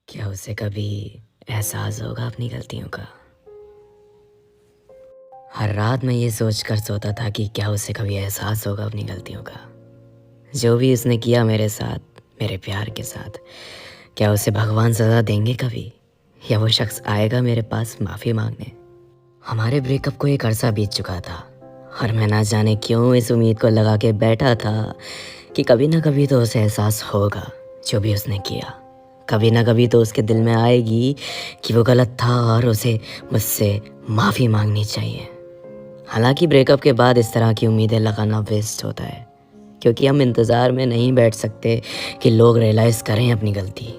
क्या उसे कभी एहसास होगा अपनी गलतियों का? हर रात मैं ये सोच कर सोता था कि क्या उसे कभी एहसास होगा अपनी गलतियों का। जो भी उसने किया मेरे साथ, मेरे प्यार के साथ, क्या उसे भगवान सज़ा देंगे कभी? या वो शख्स आएगा मेरे पास माफ़ी मांगने? हमारे ब्रेकअप को एक अरसा बीत चुका था और मैं ना जाने क्यों इस उम्मीद को लगा के बैठा था कि कभी ना कभी तो उसे एहसास होगा जो भी उसने किया। कभी ना कभी तो उसके दिल में आएगी कि वो गलत था और उसे मुझसे माफ़ी मांगनी चाहिए। हालांकि ब्रेकअप के बाद इस तरह की उम्मीदें लगाना वेस्ट होता है, क्योंकि हम इंतज़ार में नहीं बैठ सकते कि लोग रियलाइज़ करें अपनी गलती।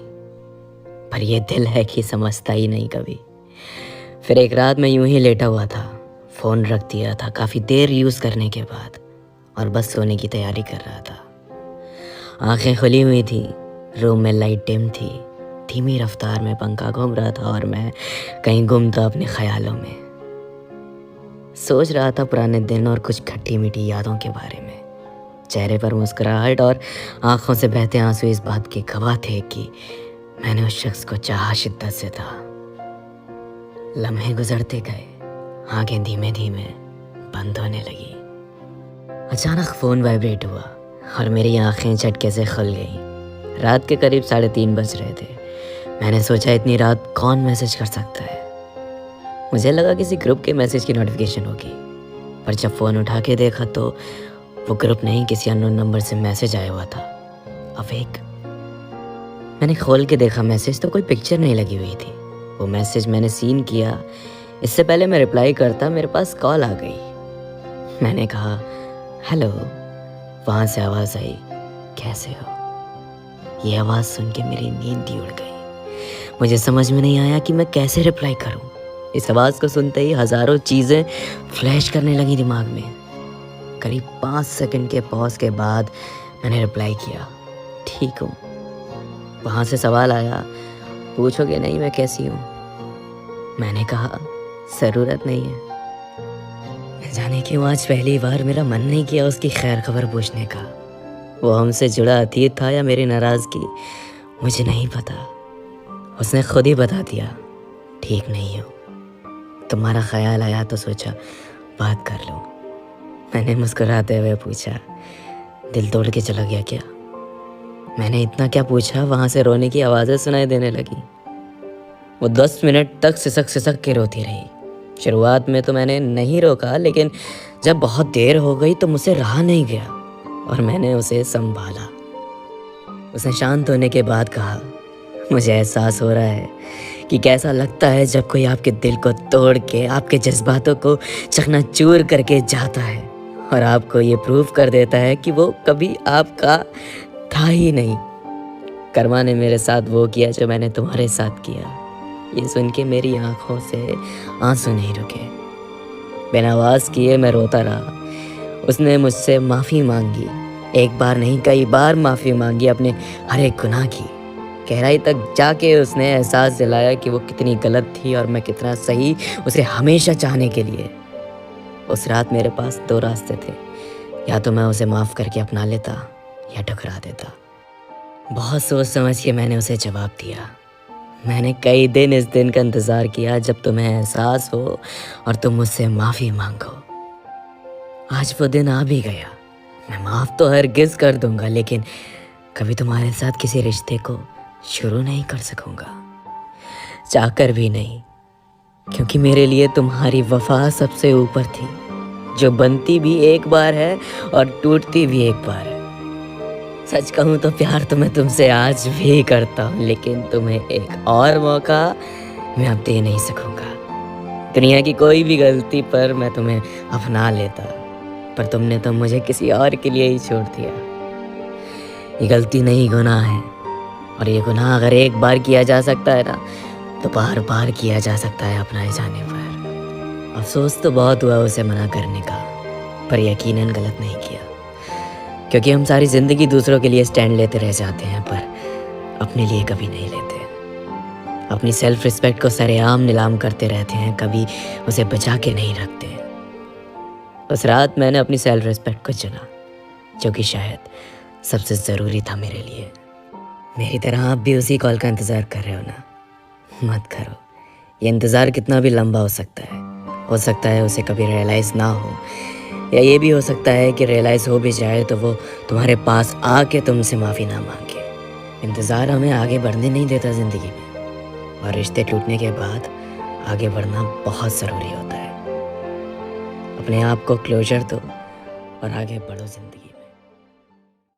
पर ये दिल है कि समझता ही नहीं कभी। फिर एक रात मैं यूं ही लेटा हुआ था, फ़ोन रख दिया था काफ़ी देर यूज़ करने के बाद और बस सोने की तैयारी कर रहा था। आंखें खुली हुई थी, रूम में लाइट डिम थी, धीमी रफ्तार में पंखा घूम रहा था और मैं कहीं गुम था अपने ख्यालों में। सोच रहा था पुराने दिन और कुछ खट्टी मीठी यादों के बारे में। चेहरे पर मुस्कुराहट और आंखों से बहते आंसू इस बात के गवाह थे कि मैंने उस शख्स को चाहा शिद्दत से था। लम्हे गुजरते गए, आंखें धीमे धीमे बंद होने लगी। अचानक फ़ोन वाइब्रेट हुआ और मेरी आंखें झटके से खुल गईं। रात के करीब 3:30 बज रहे थे। मैंने सोचा इतनी रात कौन मैसेज कर सकता है। मुझे लगा किसी ग्रुप के मैसेज की नोटिफिकेशन होगी, पर जब फ़ोन उठा के देखा तो वो ग्रुप नहीं, किसी अननोन नंबर से मैसेज आया हुआ था। अवेक। मैंने खोल के देखा मैसेज तो कोई पिक्चर नहीं लगी हुई थी। वो मैसेज मैंने सीन किया, इससे पहले मैं रिप्लाई करता मेरे पास कॉल आ गई। मैंने कहा हेलो। वहाँ से आवाज़ आई, कैसे हो? ये आवाज़ सुन के मेरी नींद ही उड़ गई। मुझे समझ में नहीं आया कि मैं कैसे रिप्लाई करूं। इस आवाज़ को सुनते ही हज़ारों चीज़ें फ्लैश करने लगी दिमाग में। करीब 5 सेकंड के पॉज के बाद मैंने रिप्लाई किया, ठीक हूँ। वहाँ से सवाल आया, पूछोगे नहीं मैं कैसी हूँ? मैंने कहा ज़रूरत नहीं है। न जाने क्यों आज पहली बार मेरा मन नहीं किया उसकी खैर खबर पूछने का। वो हमसे जुड़ा अतीत था या मेरी नाराज़गी, मुझे नहीं पता। उसने खुद ही बता दिया, ठीक नहीं हो। तुम्हारा ख्याल आया तो सोचा बात कर लो। मैंने मुस्कुराते हुए पूछा, दिल तोड़ के चला गया क्या? मैंने इतना क्या पूछा, वहाँ से रोने की आवाज़ें सुनाई देने लगी। वो 10 मिनट तक सिसक सिसक के रोती रही। शुरुआत में तो मैंने नहीं रोका, लेकिन जब बहुत देर हो गई तो मुझसे रहा नहीं गया और मैंने उसे संभाला। उसने शांत होने के बाद कहा, मुझे एहसास हो रहा है कि कैसा लगता है जब कोई आपके दिल को तोड़ के आपके जज्बातों को चकनाचूर करके जाता है और आपको ये प्रूव कर देता है कि वो कभी आपका था ही नहीं। कर्मा ने मेरे साथ वो किया जो मैंने तुम्हारे साथ किया। ये सुन के मेरी आंखों से आंसू नहीं रुके। बिना आवाज़ किए मैं रोता रहा। उसने मुझसे माफ़ी मांगी, एक बार नहीं कई बार माफ़ी मांगी अपने हर एक गुनाह की। गहराई तक जाके उसने एहसास दिलाया कि वो कितनी गलत थी और मैं कितना सही, उसे हमेशा चाहने के लिए। उस रात मेरे पास 2 रास्ते थे, या तो मैं उसे माफ़ करके अपना लेता या ठुकरा देता। बहुत सोच समझ के मैंने उसे जवाब दिया। मैंने कई दिन इस दिन का इंतज़ार किया जब तुम्हें एहसास हो और तुम मुझसे माफ़ी मांगो। आज वो दिन आ भी गया। मैं माफ़ तो हरगिज़ कर दूंगा, लेकिन कभी तुम्हारे साथ किसी रिश्ते को शुरू नहीं कर सकूंगा, चाहकर भी नहीं, क्योंकि मेरे लिए तुम्हारी वफा सबसे ऊपर थी, जो बनती भी एक बार है और टूटती भी एक बार है। सच कहूँ तो प्यार तो मैं तुमसे आज भी करता हूँ, लेकिन तुम्हें एक और मौका मैं अब दे नहीं सकूँगा। दुनिया की कोई भी गलती पर मैं तुम्हें अपना लेता, पर तुमने तो मुझे किसी और के लिए ही छोड़ दिया। ये गलती नहीं, गुनाह है, और ये गुनाह अगर एक बार किया जा सकता है ना, तो बार बार किया जा सकता है अपनाए जाने पर। अफसोस तो बहुत हुआ उसे मना करने का, पर यकीनन गलत नहीं किया, क्योंकि हम सारी ज़िंदगी दूसरों के लिए स्टैंड लेते रह जाते हैं, पर अपने लिए कभी नहीं लेते। अपनी सेल्फ रिस्पेक्ट को सरेआम नीलाम करते रहते हैं, कभी उसे बचा के नहीं रखते। उस रात मैंने अपनी सेल्फ रिस्पेक्ट को चुना, जो कि शायद सबसे ज़रूरी था मेरे लिए। मेरी तरह आप भी उसी कॉल का इंतज़ार कर रहे हो ना? मत करो। ये इंतज़ार कितना भी लंबा हो सकता है। हो सकता है उसे कभी रियलाइज़ ना हो, या ये भी हो सकता है कि रियलाइज़ हो भी जाए तो वो तुम्हारे पास आके तुमसे माफ़ी ना मांगे। इंतज़ार हमें आगे बढ़ने नहीं देता ज़िंदगी में, और रिश्ते टूटने के बाद आगे बढ़ना बहुत ज़रूरी होता है। अपने आप को क्लोजर दो और आगे बढ़ो ज़िंदगी।